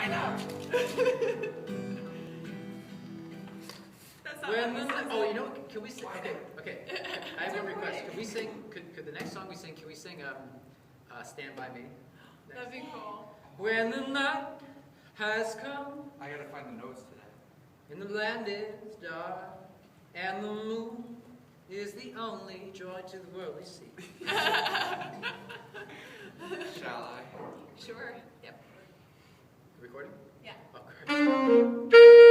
I know. That's not When what the, he says. oh, you know, can we sing? Okay, okay. I have It's one request. okay. Could we sing? Could the next song we sing? Can we sing "Stand by Me"? That'd be cool. When the night has come I gotta find the notes to that. and the land is dark and the moon is the only joy to the world we see. Shall I? Sure. Yep. Recording? Yeah. Oh, great.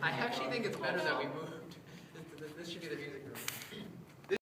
I actually think it's better that we moved. This should be the music room.